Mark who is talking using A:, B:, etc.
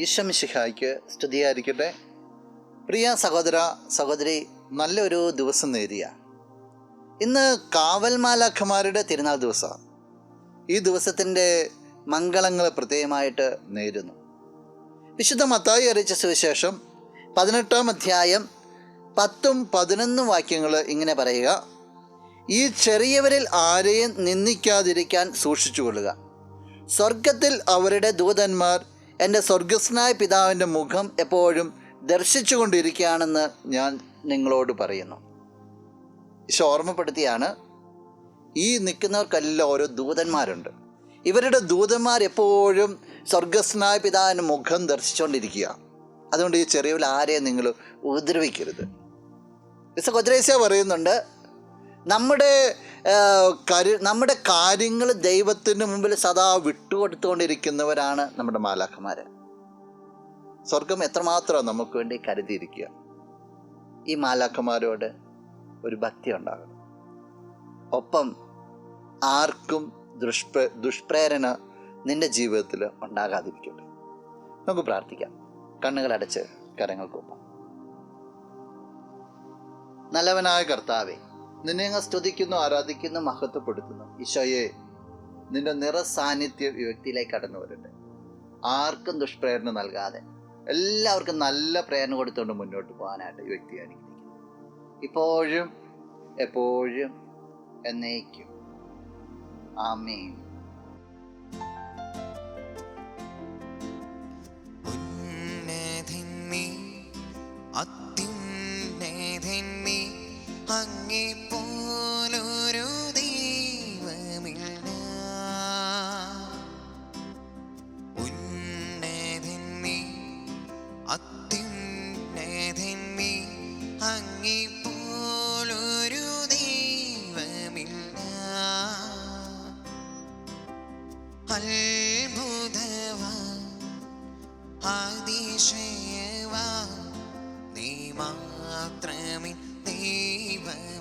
A: ഈശോമിശിഹായ്ക്ക് സ്തുതിയായിരിക്കട്ടെ. പ്രിയ സഹോദര സഹോദരി, നല്ലൊരു ദിവസം നേരിയ. ഇന്ന് കാവൽ മാലാഖമാരുടെ തിരുനാൾ ദിവസമാണ്. ഈ ദിവസത്തിൻ്റെ മംഗളങ്ങൾ പ്രത്യേകമായിട്ട് നേരുന്നു. വിശുദ്ധ മത്തായി അറിയിച്ച സുവിശേഷം 18-ാം അധ്യായം 10-11 വാക്യങ്ങൾ ഇങ്ങനെ പറയുക: ഈ ചെറിയവരിൽ ആരെയും നിന്ദിക്കാതിരിക്കാൻ സൂക്ഷിച്ചുകൊള്ളുക. സ്വർഗത്തിൽ അവരുടെ ദൂതന്മാർ എൻ്റെ സ്വർഗസ്നായ പിതാവിൻ്റെ മുഖം എപ്പോഴും ദർശിച്ചു കൊണ്ടിരിക്കുകയാണെന്ന് ഞാൻ നിങ്ങളോട് പറയുന്നു. ഈശോ ഓർമ്മപ്പെടുത്തിയാണ്, ഈ നിൽക്കുന്നവർക്കെല്ലാം ഓരോ ദൂതന്മാരുണ്ട്. ഇവരുടെ ദൂതന്മാർ എപ്പോഴും സ്വർഗസ്നായ പിതാവിൻ്റെ മുഖം ദർശിച്ചുകൊണ്ടിരിക്കുക. അതുകൊണ്ട് ഈ ചെറിയവരിൽ ആരെയും നിങ്ങൾ ഉപദ്രവിക്കരുത്. വിശുദ്ധ കൊദ്രേസ്യ പറയുന്നുണ്ട്, നമ്മുടെ കാര്യങ്ങൾ ദൈവത്തിന് മുമ്പിൽ സദാ വിട്ടുകൊടുത്തുകൊണ്ടിരിക്കുന്നവരാണ് നമ്മുടെ മാലാഖമാർ. സ്വർഗം എത്രമാത്രം നമുക്ക് വേണ്ടി കരുതിയിരിക്കുക. ഈ മാലാഖമാരോട് ഒരു ഭക്തി ഉണ്ടാകണം. ഒപ്പം ആർക്കും ദുഷ്പ്രേരണ നിന്റെ ജീവിതത്തിൽ ഉണ്ടാകാതിരിക്കട്ടെ. നമുക്ക് പ്രാർത്ഥിക്കാം. കണ്ണുകളടച്ച് കരങ്ങൾക്കൊപ്പം. നല്ലവനായ കർത്താവേ, നിന്നെ ഞങ്ങൾ സ്തുതിക്കുന്നു, ആരാധിക്കുന്നു, മഹത്വപ്പെടുത്തുന്നു. ഈശോയെ, നിന്റെ നിറസാന്നിധ്യം ഈ വ്യക്തിയിലേക്ക് കടന്നു വരട്ടെ. ആർക്കും ദുഷ്പ്രേരണ നൽകാതെ എല്ലാവർക്കും നല്ല പ്രേരണ കൊടുത്തുകൊണ്ട് മുന്നോട്ട് പോകാനായിട്ട് ഈ വ്യക്തി അനുഗ്രഹിക്കുന്നു, ഇപ്പോഴും എപ്പോഴും എന്നേക്കും. ആമേൻ.
B: അങ്ങേ പോലൊരു ദൈവമില്ല, ഉന്നതൻ നീ, അത്യുന്നതൻ നീ, അങ്ങേ പോലൊരു ദൈവമില്ല. അത്ഭുതവാ, അതിശയവാ, നീ മാത്രമേ ദൈവം.